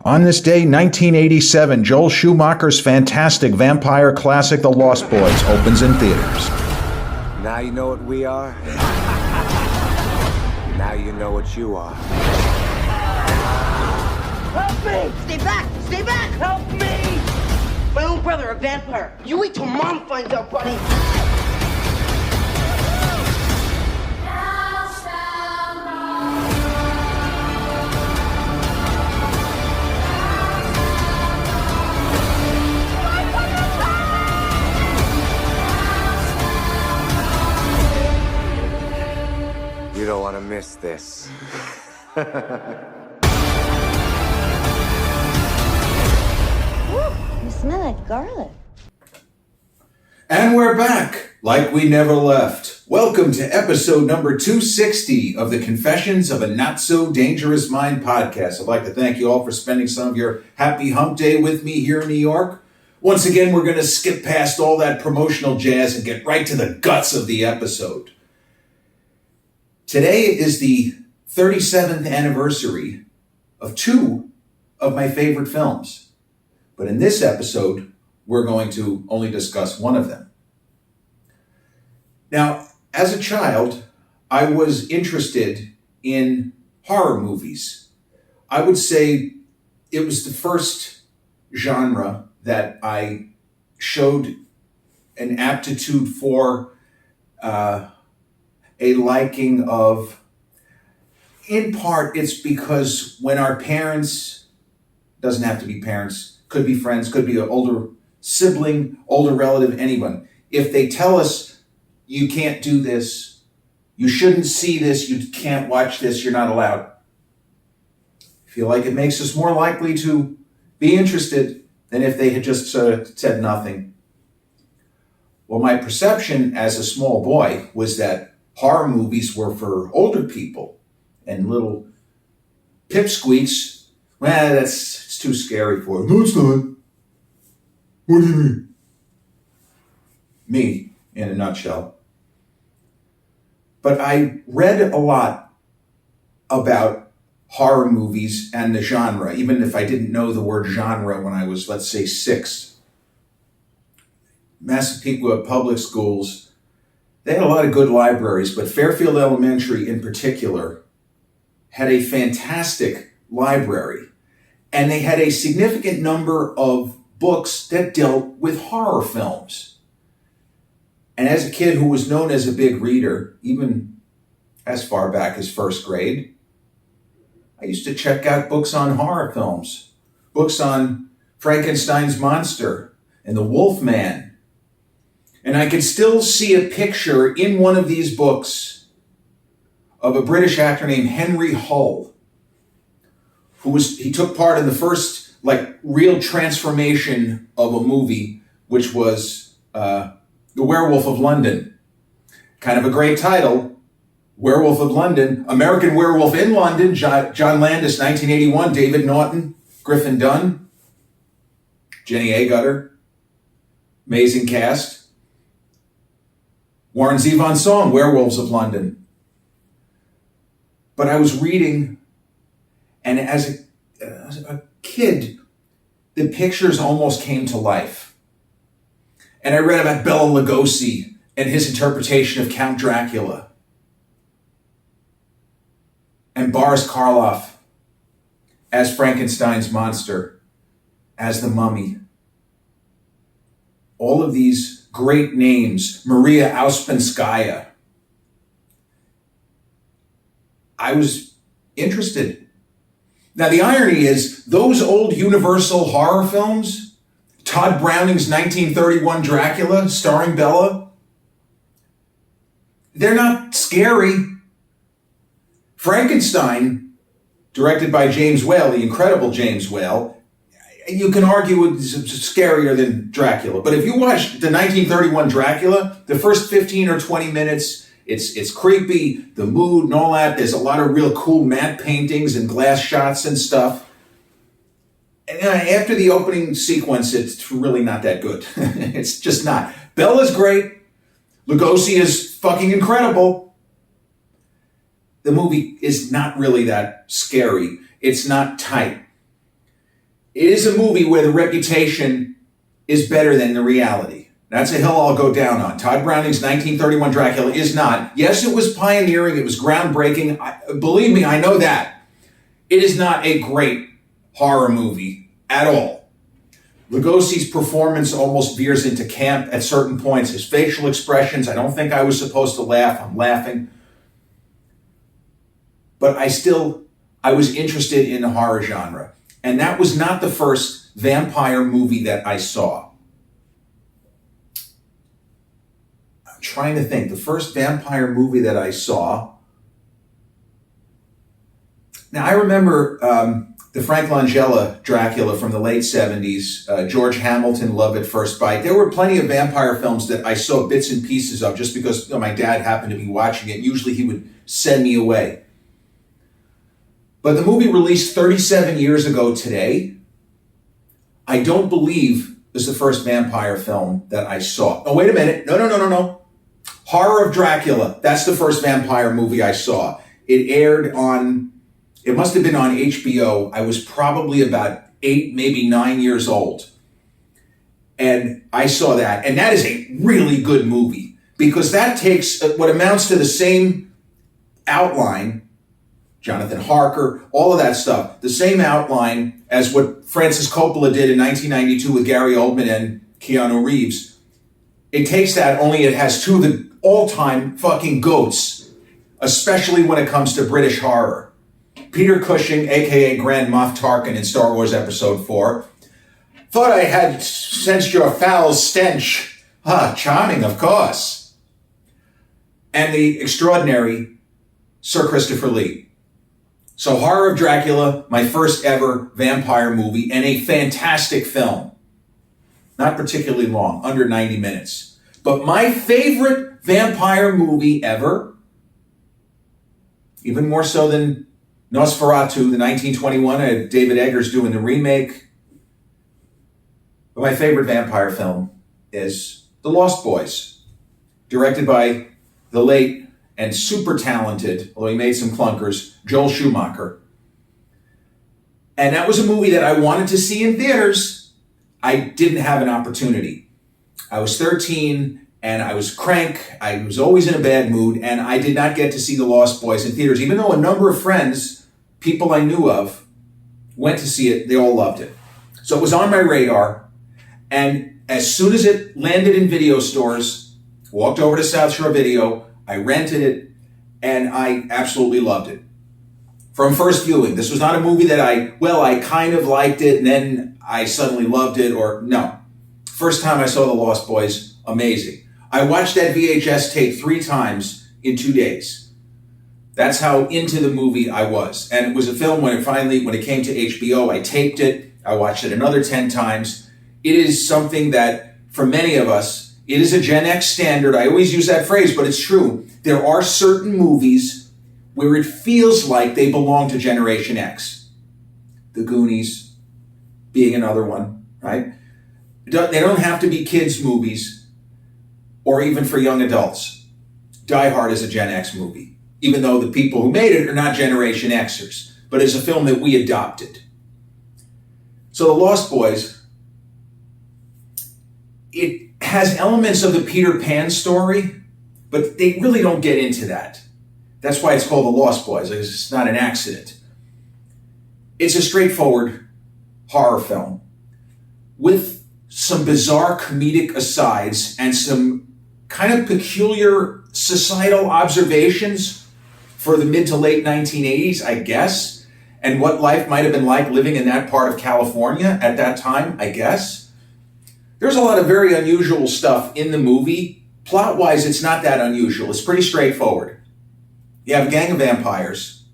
On this day, 1987, Joel Schumacher's fantastic vampire classic, The Lost Boys, opens in theaters. Now you know what we are. Now you know what you are. Help me! Stay back! Stay back! Help me! My own brother, a vampire. You wait till Mom finds out, buddy. You don't want to miss this. Woo, you smell like garlic. And we're back, like we never left. Welcome to episode number 260 of the Confessions of a Not So Dangerous Mind podcast. I'd like to thank you all for spending some of your happy hump day with me here in New York. Once again, we're going to skip past all that promotional jazz and get right to the guts of the episode. Today is the 37th anniversary of two of my favorite films. But in this episode, we're going to only discuss one of them. Now, as a child, I was interested in horror movies. I would say it was the first genre that I showed an aptitude for, a liking of. In part, it's because when our parents, doesn't have to be parents, could be friends, could be an older sibling, older relative, anyone. If they tell us, you can't do this, you shouldn't see this, you can't watch this, you're not allowed, I feel like it makes us more likely to be interested than if they had just said nothing. Well, my perception as a small boy was that horror movies were for older people, and little pipsqueaks, well, it's too scary for them. No, it's not. What do you mean? Me, in a nutshell. But I read a lot about horror movies and the genre, even if I didn't know the word genre when I was, let's say, 6. Massapequa public schools, they had a lot of good libraries, but Fairfield Elementary in particular had a fantastic library, and they had a significant number of books that dealt with horror films. And as a kid who was known as a big reader, even as far back as first grade, I used to check out books on horror films, books on Frankenstein's monster and the Wolfman. And I could still see a picture in one of these books of a British actor named Henry Hull, he took part in the first real transformation of a movie, which was The Werewolf of London. Kind of a great title, Werewolf of London, American Werewolf in London, John Landis, 1981, David Naughton, Griffin Dunn, Jenny Agutter, amazing cast. Warren Zevon's song, Werewolves of London. But I was reading, and as a kid, the pictures almost came to life. And I read about Bela Lugosi and his interpretation of Count Dracula. And Boris Karloff as Frankenstein's monster, as the mummy. All of these great names, Maria Ouspenskaya. I was interested. Now, the irony is, those old Universal horror films, Todd Browning's 1931 Dracula, starring Bela, they're not scary. Frankenstein, directed by James Whale, the incredible James Whale, you can argue it's scarier than Dracula. But if you watch the 1931 Dracula, the first 15 or 20 minutes, it's creepy, the mood and all that. There's a lot of real cool matte paintings and glass shots and stuff. And after the opening sequence, it's really not that good. It's just not. Bela's great. Lugosi is fucking incredible. The movie is not really that scary. It's not tight. It is a movie where the reputation is better than the reality. That's a hill I'll go down on. Todd Browning's 1931 Dracula is not. Yes, it was pioneering. It was groundbreaking. Believe me, I know that. It is not a great horror movie at all. Lugosi's performance almost veers into camp at certain points. His facial expressions, I don't think I was supposed to laugh. I'm laughing. But I was interested in the horror genre. And that was not the first vampire movie that I saw. I'm trying to think. The first vampire movie that I saw. Now, I remember the Frank Langella Dracula from the late 70s, George Hamilton, Love at First Bite. There were plenty of vampire films that I saw bits and pieces of just because my dad happened to be watching it. Usually he would send me away. But the movie released 37 years ago today, I don't believe is the first vampire film that I saw. Oh, wait a minute. No. Horror of Dracula. That's the first vampire movie I saw. It aired on, it must have been on HBO. I was probably about 8, maybe 9 years old. And I saw that. And that is a really good movie because that takes what amounts to the same outline, Jonathan Harker, all of that stuff, the same outline as what Francis Coppola did in 1992 with Gary Oldman and Keanu Reeves. It takes that, only it has two of the all-time fucking goats, especially when it comes to British horror. Peter Cushing, a.k.a. Grand Moff Tarkin in Star Wars Episode 4. Thought I had sensed your foul stench. Charming, of course. And the extraordinary Sir Christopher Lee. So Horror of Dracula, my first ever vampire movie, and a fantastic film. Not particularly long, under 90 minutes. But my favorite vampire movie ever, even more so than Nosferatu, the 1921, David Eggers doing the remake. But my favorite vampire film is The Lost Boys, directed by the late and super talented, although he made some clunkers, Joel Schumacher. And that was a movie that I wanted to see in theaters. I didn't have an opportunity. I was 13 and I was crank. I was always in a bad mood and I did not get to see The Lost Boys in theaters, even though a number of friends, people I knew of, went to see it. They all loved it. So it was on my radar. And as soon as it landed in video stores, walked over to South Shore Video, I rented it, and I absolutely loved it. From first viewing, this was not a movie that I kind of liked it, and then I suddenly loved it, or no. First time I saw The Lost Boys, amazing. I watched that VHS tape 3 times in 2 days. That's how into the movie I was. And it was a film when it came to HBO, I taped it, I watched it another 10 times. It is something that, for many of us, it is a Gen X standard. I always use that phrase, but it's true. There are certain movies where it feels like they belong to Generation X. The Goonies being another one, right? They don't have to be kids' movies or even for young adults. Die Hard is a Gen X movie, even though the people who made it are not Generation Xers, but it's a film that we adopted. So The Lost Boys, it has elements of the Peter Pan story, but they really don't get into that. That's why it's called The Lost Boys. It's not an accident. It's a straightforward horror film with some bizarre comedic asides and some kind of peculiar societal observations for the mid to late 1980s, I guess, and what life might have been like living in that part of California at that time, I guess. There's a lot of very unusual stuff in the movie. Plot-wise, it's not that unusual. It's pretty straightforward. You have a gang of vampires.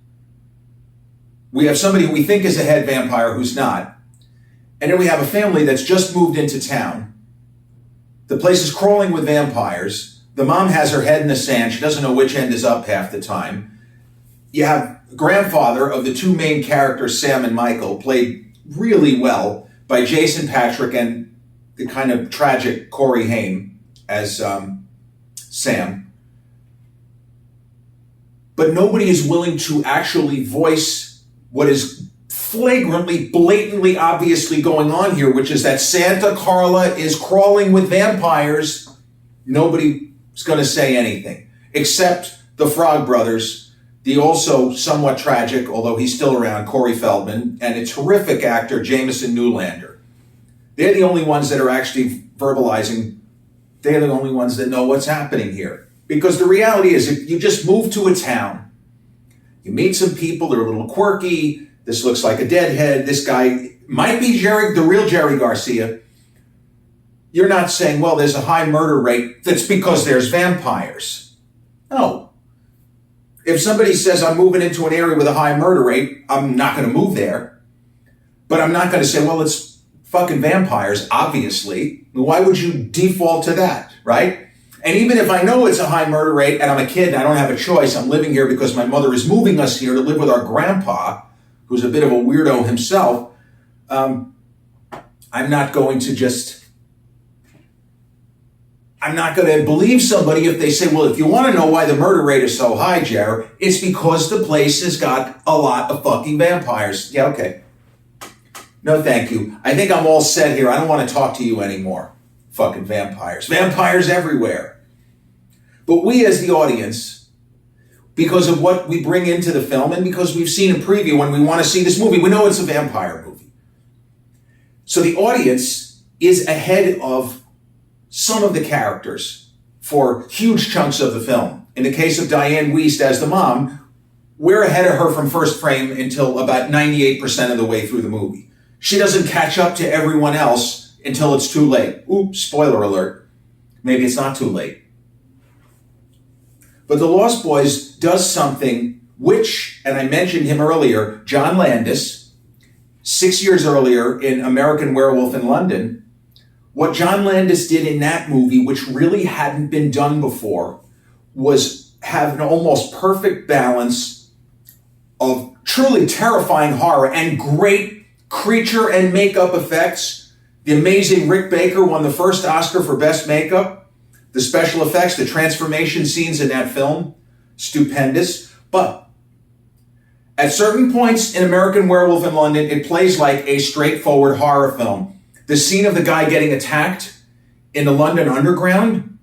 We have somebody who we think is a head vampire who's not. And then we have a family that's just moved into town. The place is crawling with vampires. The mom has her head in the sand. She doesn't know which end is up half the time. You have the grandfather of the 2 main characters, Sam and Michael, played really well by Jason Patric and the kind of tragic Corey Haim as Sam. But nobody is willing to actually voice what is flagrantly, blatantly, obviously going on here, which is that Santa Carla is crawling with vampires, nobody's going to say anything, except the Frog Brothers, the also somewhat tragic, although he's still around, Corey Feldman, and a terrific actor, Jameson Newlander. They're the only ones that are actually verbalizing. They're the only ones that know what's happening here. Because the reality is, if you just move to a town, you meet some people, they're a little quirky, this looks like a deadhead, this guy might be the real Jerry Garcia. You're not saying, well, there's a high murder rate, that's because there's vampires. No. If somebody says, I'm moving into an area with a high murder rate, I'm not going to move there. But I'm not going to say, well, it's fucking vampires, obviously. Why would you default to that, right? And even if I know it's a high murder rate and I'm a kid and I don't have a choice, I'm living here because my mother is moving us here to live with our grandpa, who's a bit of a weirdo himself, I'm not going to believe somebody if they say, well, if you want to know why the murder rate is so high, Jared, it's because the place has got a lot of fucking vampires. Yeah, okay. No, thank you. I think I'm all set here. I don't want to talk to you anymore. Fucking vampires. Vampires everywhere. But we as the audience, because of what we bring into the film and because we've seen a preview when we want to see this movie, we know it's a vampire movie. So the audience is ahead of some of the characters for huge chunks of the film. In the case of Diane Wiest as the mom, we're ahead of her from first frame until about 98% of the way through the movie. She doesn't catch up to everyone else until it's too late. Oops, spoiler alert. Maybe it's not too late. But The Lost Boys does something which, and I mentioned him earlier, John Landis, 6 years earlier in American Werewolf in London. What John Landis did in that movie, which really hadn't been done before, was have an almost perfect balance of truly terrifying horror and great creature and makeup effects. The amazing Rick Baker won the first Oscar for Best Makeup. The special effects, the transformation scenes in that film, stupendous. But at certain points in American Werewolf in London, it plays like a straightforward horror film. The scene of the guy getting attacked in the London Underground,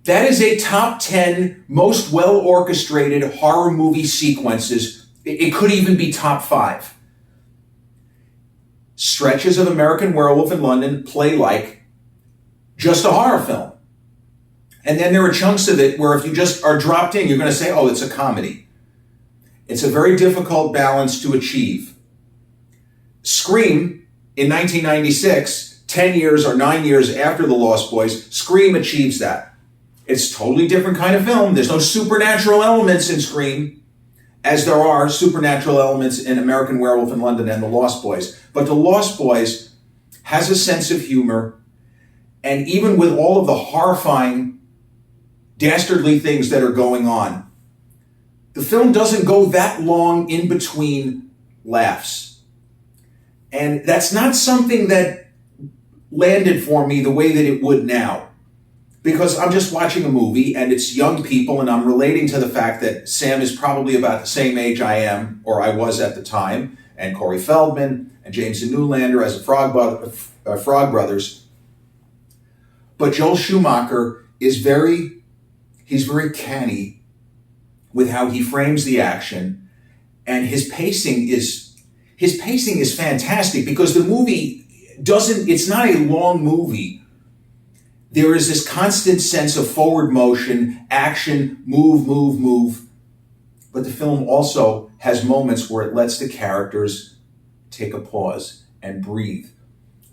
that is a top 10 most well-orchestrated horror movie sequences. It could even be top 5. Stretches of American Werewolf in London play like just a horror film. And then there are chunks of it where if you just are dropped in, you're going to say, oh, it's a comedy. It's a very difficult balance to achieve. Scream, in 1996, 10 years or 9 years after The Lost Boys, Scream achieves that. It's a totally different kind of film. There's no supernatural elements in Scream, as there are supernatural elements in American Werewolf in London and The Lost Boys. But The Lost Boys has a sense of humor, and even with all of the horrifying, dastardly things that are going on, the film doesn't go that long in between laughs. And that's not something that landed for me the way that it would now. Because I'm just watching a movie and it's young people and I'm relating to the fact that Sam is probably about the same age I am, or I was at the time, and Corey Feldman and Jameson Newlander as the Frog Brothers. But Joel Schumacher is very canny with how he frames the action, and his pacing is fantastic because the movie it's not a long movie. There is this constant sense of forward motion, action, move. But the film also has moments where it lets the characters take a pause and breathe.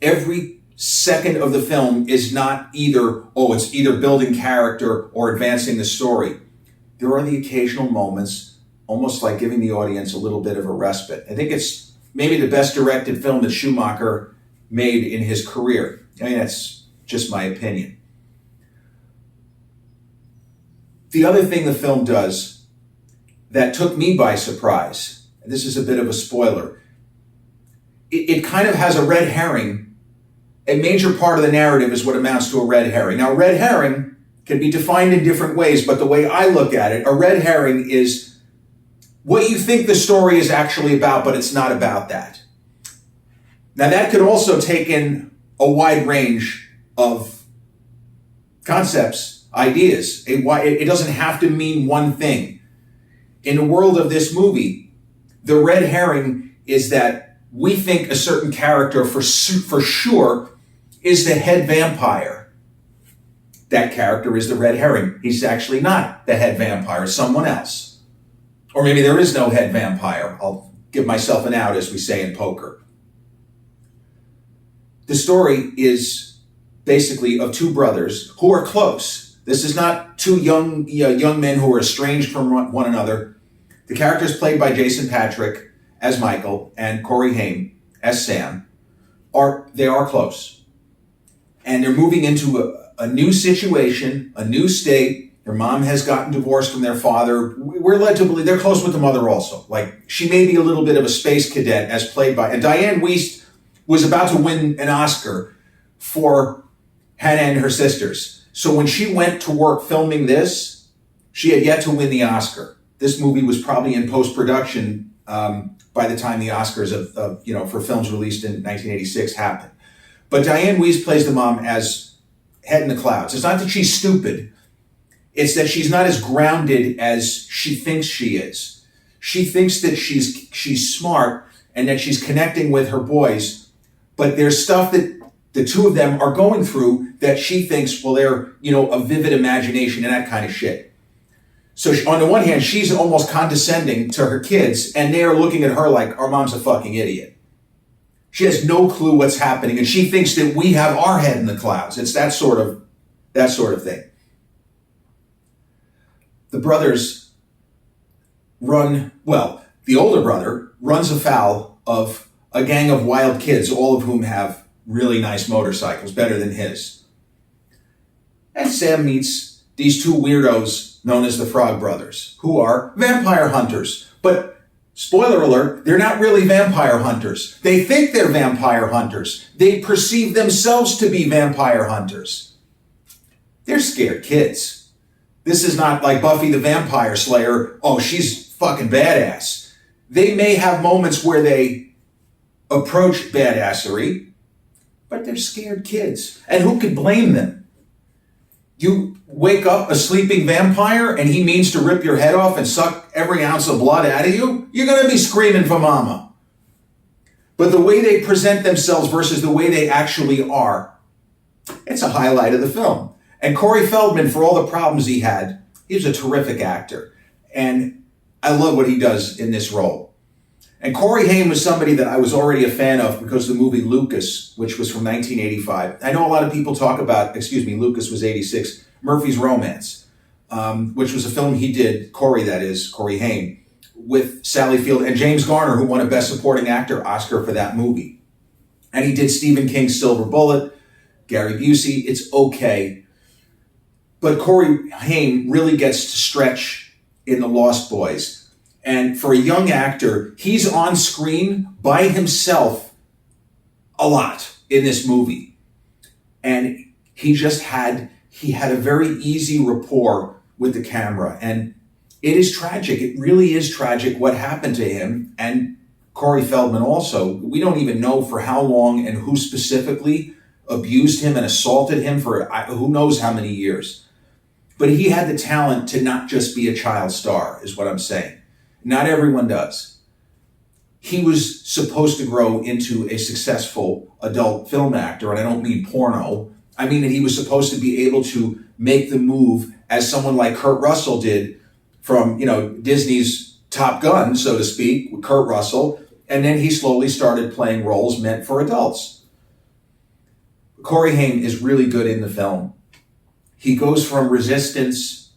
Every second of the film is not it's either building character or advancing the story. There are the occasional moments, almost like giving the audience a little bit of a respite. I think it's maybe the best directed film that Schumacher made in his career. I mean, that's just my opinion. The other thing the film does that took me by surprise, and this is a bit of a spoiler, it kind of has a red herring. A major part of the narrative is what amounts to a red herring. Now, a red herring can be defined in different ways, but the way I look at it, a red herring is what you think the story is actually about, but it's not about that. Now that could also take in a wide range of concepts, ideas. It doesn't have to mean one thing. In the world of this movie, the red herring is that we think a certain character for sure is the head vampire. That character is the red herring. He's actually not the head vampire, someone else. Or maybe there is no head vampire. I'll give myself an out, as we say in poker. The story is basically of two brothers who are close. This is not two young men who are estranged from one another. The characters played by Jason Patric as Michael and Corey Haim as Sam are close. And they're moving into a new situation, a new state. Their mom has gotten divorced from their father. We're led to believe they're close with the mother also. Like, she may be a little bit of a space cadet as played by, and Diane Wiest was about to win an Oscar for Hannah and Her Sisters. So when she went to work filming this, she had yet to win the Oscar. This movie was probably in post-production by the time the Oscars for films released in 1986 happened. But Diane Wiest plays the mom as head in the clouds. It's not that she's stupid. It's that she's not as grounded as she thinks she is. She thinks that she's smart and that she's connecting with her boys. But there's stuff that the two of them are going through that she thinks, well, they're, a vivid imagination and that kind of shit. So on the one hand, she's almost condescending to her kids, and they are looking at her like, our mom's a fucking idiot. She has no clue what's happening, and she thinks that we have our head in the clouds. It's that sort of thing. The brothers the older brother runs afoul of a gang of wild kids, all of whom have really nice motorcycles, better than his. And Sam meets these two weirdos known as the Frog Brothers, who are vampire hunters. But, spoiler alert, they're not really vampire hunters. They think they're vampire hunters. They perceive themselves to be vampire hunters. They're scared kids. This is not like Buffy the Vampire Slayer. Oh, she's fucking badass. They may have moments where they approach badassery, but they're scared kids. And who could blame them? You wake up a sleeping vampire and he means to rip your head off and suck every ounce of blood out of you, you're going to be screaming for mama. But the way they present themselves versus the way they actually are, it's a highlight of the film. And Corey Feldman, for all the problems he had, he's a terrific actor. And I love what he does in this role. And Corey Haim was somebody that I was already a fan of because of the movie Lucas, which was from 1985. I know a lot of people talk about, Lucas was 86, Murphy's Romance, which was a film he did, Corey Haim, with Sally Field and James Garner, who won a Best Supporting Actor Oscar for that movie. And he did Stephen King's Silver Bullet, Gary Busey. It's okay. But Corey Haim really gets to stretch in The Lost Boys. And for a young actor, he's on screen by himself a lot in this movie. And he had a very easy rapport with the camera. And it is tragic. It really is tragic what happened to him. And Corey Feldman also. We don't even know for how long and who specifically abused him and assaulted him for who knows how many years. But he had the talent to not just be a child star, is what I'm saying. Not everyone does. He was supposed to grow into a successful adult film actor, and I don't mean porno. I mean that he was supposed to be able to make the move as someone like Kurt Russell did from, Disney's Top Gun, so to speak, with Kurt Russell, and then he slowly started playing roles meant for adults. Corey Haim is really good in the film. He goes from resistance,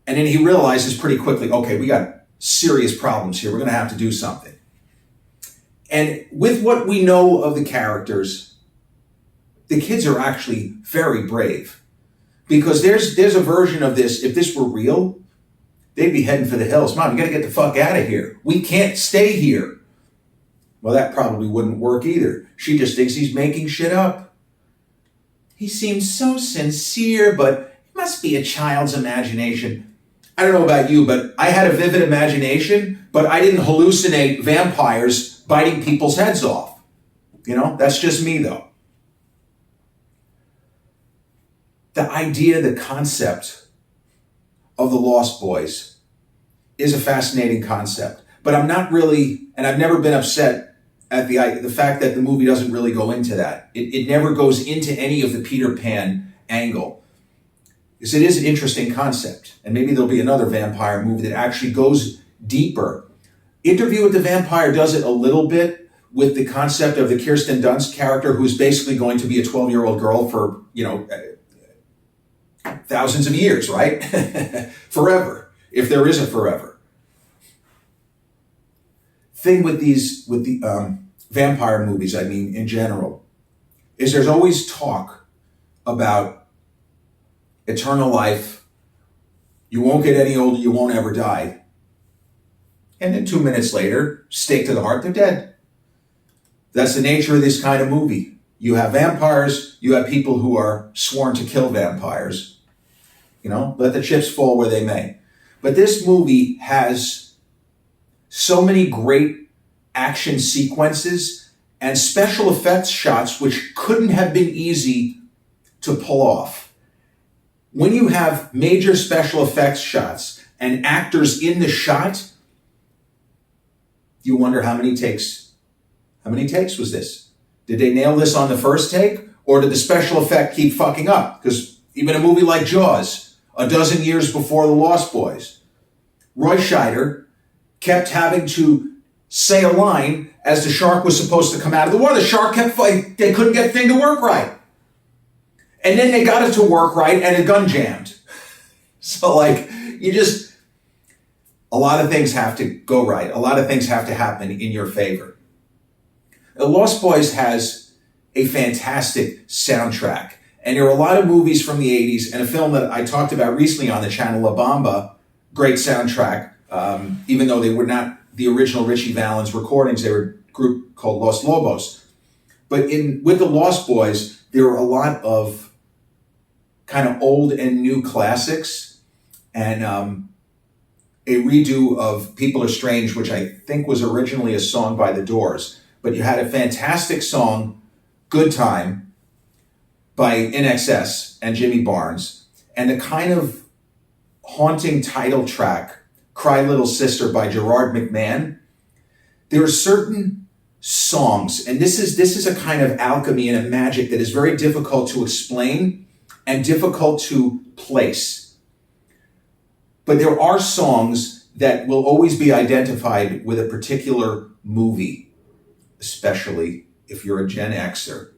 and then he realizes pretty quickly, okay, we got serious problems here. We're going to have to do something. And with what we know of the characters, the kids are actually very brave. Because there's a version of this, if this were real, they'd be heading for the hills. Mom, you got to get the fuck out of here. We can't stay here. Well, that probably wouldn't work either. She just thinks he's making shit up. He seems so sincere, but it must be a child's imagination. I don't know about you, but I had a vivid imagination, but I didn't hallucinate vampires biting people's heads off. You know, that's just me though. The idea, the concept of the Lost Boys is a fascinating concept. But I'm not really, and I've never been upset at the fact that the movie doesn't really go into that. It never goes into any of the Peter Pan angle. Because it is an interesting concept. And maybe there'll be another vampire movie that actually goes deeper. Interview with the Vampire does it a little bit with the concept of the Kirsten Dunst character, who's basically going to be a 12-year-old girl for, thousands of years, right? Forever, if there is a forever. Thing with the vampire movies, I mean, in general, is there's always talk about eternal life. You won't get any older, you won't ever die. And then 2 minutes later, stake to the heart, they're dead. That's the nature of this kind of movie. You have vampires, you have people who are sworn to kill vampires. Let the chips fall where they may. But this movie has so many great action sequences and special effects shots which couldn't have been easy to pull off. When you have major special effects shots and actors in the shot, you wonder how many takes was this? Did they nail this on the first take? Or did the special effect keep fucking up? Because even a movie like Jaws, a dozen years before The Lost Boys, Roy Scheider kept having to say a line as the shark was supposed to come out of the water. The shark kept fighting. They couldn't get the thing to work right. And then they got it to work right and the gun jammed. So a lot of things have to go right. A lot of things have to happen in your favor. The Lost Boys has a fantastic soundtrack. And there are a lot of movies from the 80s and a film that I talked about recently on the channel, La Bamba, great soundtrack, even though they were not the original Richie Valens recordings, they were a group called Los Lobos. But with the Lost Boys, there were a lot of kind of old and new classics and a redo of People Are Strange, which I think was originally a song by The Doors. But you had a fantastic song, Good Time, by INXS and Jimmy Barnes, and the kind of haunting title track, Cry Little Sister by Gerard McMahon. There are certain songs, and this is a kind of alchemy and a magic that is very difficult to explain and difficult to place. But there are songs that will always be identified with a particular movie, especially if you're a Gen Xer.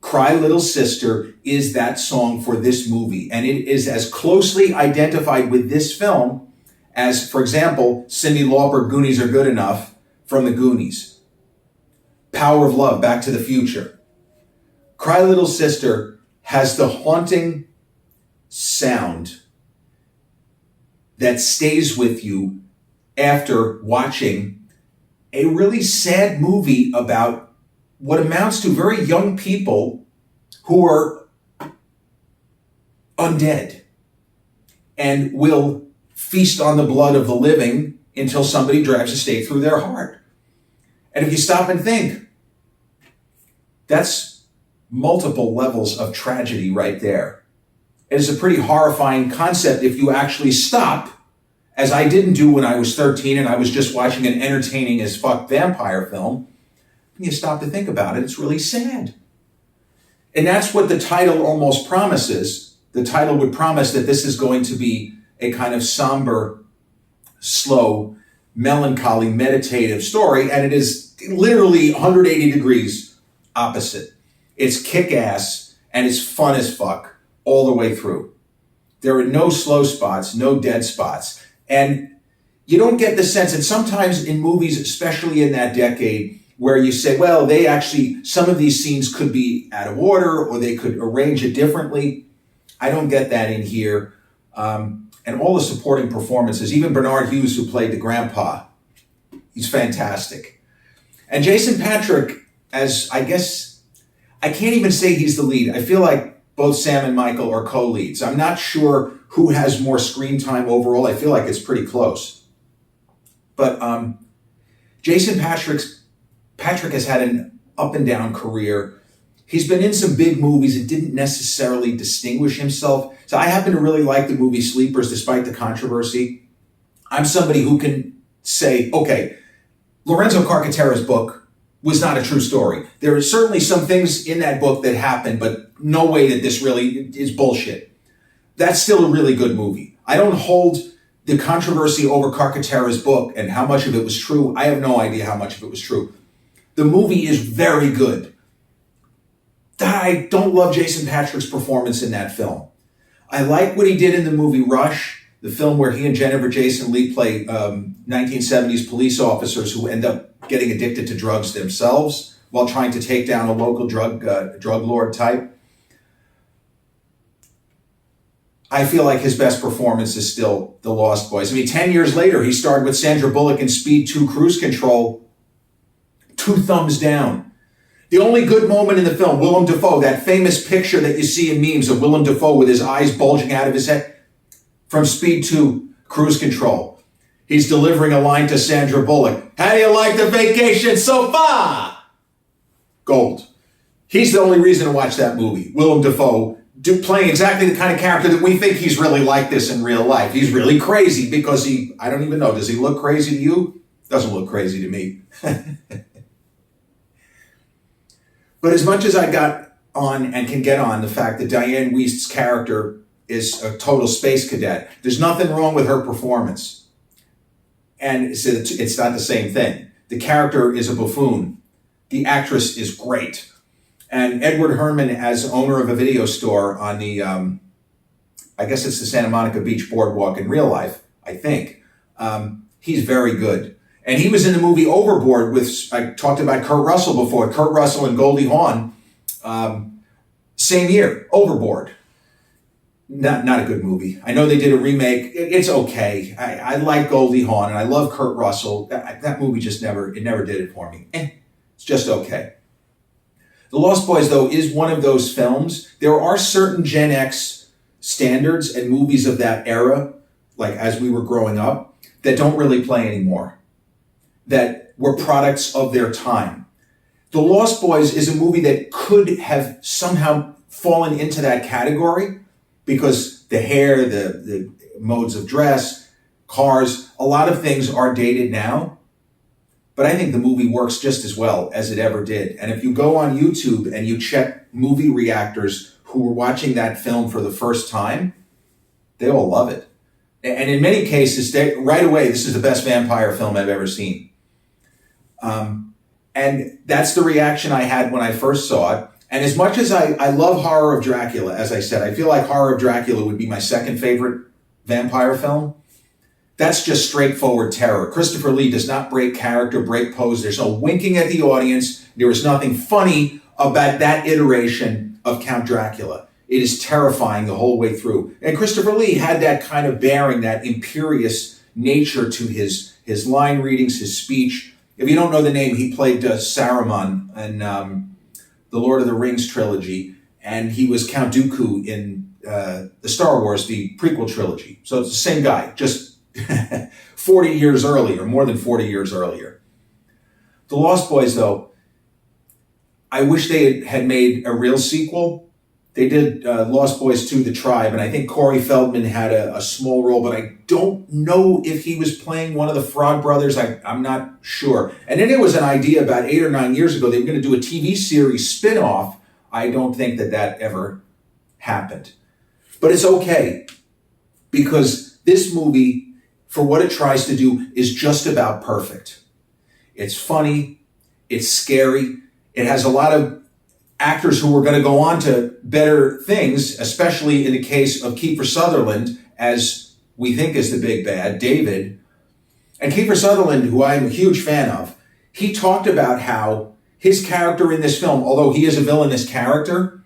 Cry Little Sister is that song for this movie, and it is as closely identified with this film as, for example, Cyndi Lauper, Goonies Are Good Enough from the Goonies. Power of Love, Back to the Future. Cry Little Sister has the haunting sound that stays with you after watching a really sad movie about what amounts to very young people who are undead and will feast on the blood of the living until somebody drives a stake through their heart. And if you stop and think, that's multiple levels of tragedy right there. It is a pretty horrifying concept if you actually stop, as I didn't do when I was 13 and I was just watching an entertaining as fuck vampire film. You stop to think about it, it's really sad. And that's what the title almost promises. The title would promise that this is going to be a kind of somber, slow, melancholy, meditative story, and it is literally 180 degrees opposite. It's kick-ass, and it's fun as fuck all the way through. There are no slow spots, no dead spots. And you don't get the sense, and sometimes in movies, especially in that decade, where you say, well, some of these scenes could be out of order or they could arrange it differently. I don't get that in here. And all the supporting performances, even Bernard Hughes, who played the grandpa, he's fantastic. And Jason Patric, as I guess, I can't even say he's the lead. I feel like both Sam and Michael are co-leads. I'm not sure who has more screen time overall. I feel like it's pretty close. But Jason Patrick has had an up and down career. He's been in some big movies and didn't necessarily distinguish himself. So I happen to really like the movie Sleepers, despite the controversy. I'm somebody who can say, okay, Lorenzo Carcaterra's book was not a true story. There are certainly some things in that book that happened, but no way that this really is bullshit. That's still a really good movie. I don't hold the controversy over Carcaterra's book and how much of it was true. I have no idea how much of it was true. The movie is very good. I don't love Jason Patric's performance in that film. I like what he did in the movie Rush, the film where he and Jennifer Jason Leigh play 1970s police officers who end up getting addicted to drugs themselves while trying to take down a local drug lord type. I feel like his best performance is still The Lost Boys. I mean, 10 years later, he starred with Sandra Bullock in Speed 2 Cruise Control. 2 thumbs down. The only good moment in the film, Willem Dafoe, that famous picture that you see in memes of Willem Dafoe with his eyes bulging out of his head, from Speed 2 Cruise Control. He's delivering a line to Sandra Bullock. How do you like the vacation so far? Gold. He's the only reason to watch that movie. Willem Dafoe playing exactly the kind of character that we think he's really like this in real life. He's really crazy because I don't even know, does he look crazy to you? Doesn't look crazy to me. But as much as I got on and can get on the fact that Diane Wiest's character is a total space cadet, there's nothing wrong with her performance. And it's not the same thing. The character is a buffoon. The actress is great. And Edward Herrmann, as owner of a video store on the, I guess it's the Santa Monica Beach Boardwalk in real life, I think, he's very good. And he was in the movie Overboard with, I talked about Kurt Russell before, Kurt Russell and Goldie Hawn, same year, Overboard. Not a good movie. I know they did a remake. It's okay. I like Goldie Hawn and I love Kurt Russell. That movie just never did it for me. It's just okay. The Lost Boys, though, is one of those films. There are certain Gen X standards and movies of that era, like as we were growing up, that don't really play anymore, that were products of their time. The Lost Boys is a movie that could have somehow fallen into that category because the hair, the modes of dress, cars, a lot of things are dated now. But I think the movie works just as well as it ever did. And if you go on YouTube and you check movie reactors who were watching that film for the first time, they all love it. And in many cases, right away, this is the best vampire film I've ever seen. And that's the reaction I had when I first saw it. And as much as I love Horror of Dracula, as I said, I feel like Horror of Dracula would be my second favorite vampire film. That's just straightforward terror. Christopher Lee does not break character, break pose. There's no winking at the audience. There is nothing funny about that iteration of Count Dracula. It is terrifying the whole way through. And Christopher Lee had that kind of bearing, that imperious nature to his line readings, his speech. If you don't know the name, he played Saruman in the Lord of the Rings trilogy, and he was Count Dooku in the Star Wars, the prequel trilogy. So it's the same guy, just 40 years earlier, more than 40 years earlier. The Lost Boys, though, I wish they had made a real sequel. They did Lost Boys 2, The Tribe, and I think Corey Feldman had a small role, but I don't know if he was playing one of the Frog Brothers. I'm not sure. And then there was an idea about 8 or 9 years ago, they were going to do a TV series spin-off. I don't think that ever happened. But it's okay, because this movie, for what it tries to do, is just about perfect. It's funny, it's scary, it has a lot of actors who are going to go on to better things, especially in the case of Kiefer Sutherland, as we think is the big bad, David. And Kiefer Sutherland, who I'm a huge fan of, he talked about how his character in this film, although he is a villainous character,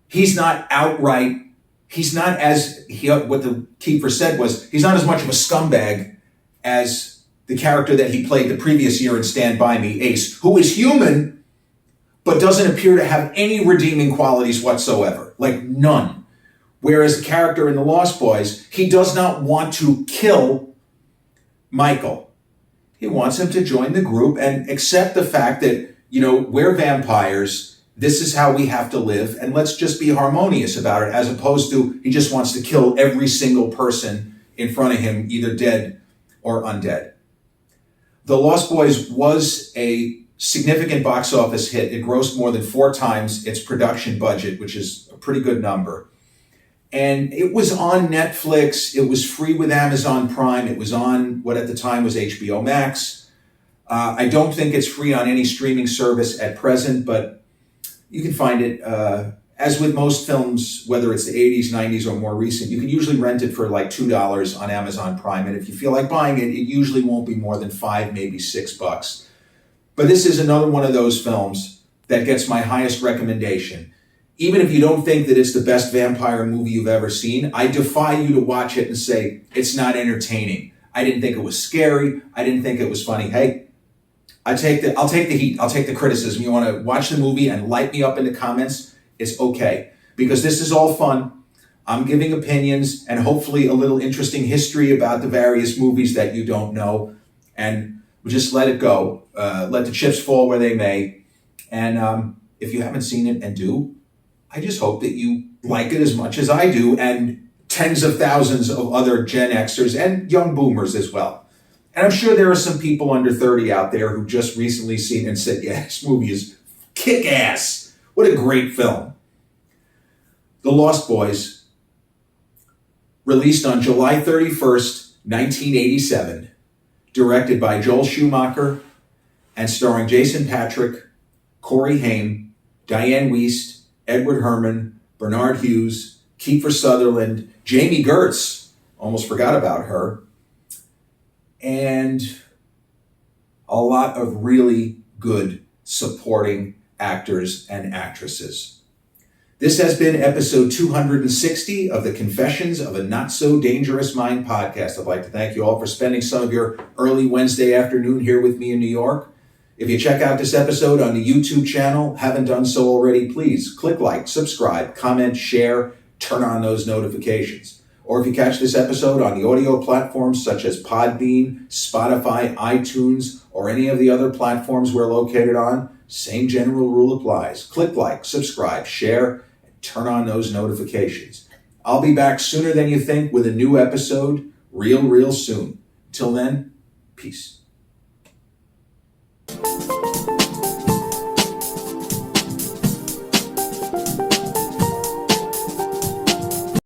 he's not outright, he's not what the Kiefer said was, he's not as much of a scumbag as the character that he played the previous year in Stand By Me, Ace, who is human, but doesn't appear to have any redeeming qualities whatsoever, like none. Whereas the character in The Lost Boys, he does not want to kill Michael. He wants him to join the group and accept the fact that we're vampires. This is how we have to live, and let's just be harmonious about it, as opposed to he just wants to kill every single person in front of him, either dead or undead. The Lost Boys was a significant box office hit. It grossed more than 4 times its production budget, which is a pretty good number. And it was on Netflix. It was free with Amazon Prime. It was on what at the time was HBO Max. I don't think it's free on any streaming service at present, but you can find it. As with most films, whether it's the 80s, 90s, or more recent, you can usually rent it for like $2 on Amazon Prime. And if you feel like buying it, it usually won't be more than $5, maybe $6. But this is another one of those films that gets my highest recommendation. Even if you don't think that it's the best vampire movie you've ever seen, I defy you to watch it and say, it's not entertaining. I didn't think it was scary. I didn't think it was funny. Hey, I'll take the heat. I'll take the criticism. You want to watch the movie and light me up in the comments? It's okay. Because this is all fun. I'm giving opinions and hopefully a little interesting history about the various movies that you don't know. And we'll just let it go. Let the chips fall where they may. And if you haven't seen it and do, I just hope that you like it as much as I do, and tens of thousands of other Gen Xers and young boomers as well. And I'm sure there are some people under 30 out there who just recently seen it and said, yeah, this movie is kick-ass. What a great film. The Lost Boys, released on July 31st, 1987, directed by Joel Schumacher and starring Jason Patric, Corey Haim, Diane Wiest, Edward Herrmann, Bernard Hughes, Kiefer Sutherland, Jamie Gertz, almost forgot about her, and a lot of really good supporting actors and actresses. This has been episode 260 of the Confessions of a Not So Dangerous Mind podcast. I'd like to thank you all for spending some of your early Wednesday afternoon here with me in New York. If you check out this episode on the YouTube channel, haven't done so already, please click like, subscribe, comment, share, turn on those notifications. Or if you catch this episode on the audio platforms such as Podbean, Spotify, iTunes, or any of the other platforms we're located on, same general rule applies. Click like, subscribe, share, and turn on those notifications. I'll be back sooner than you think with a new episode real soon. Till then, peace.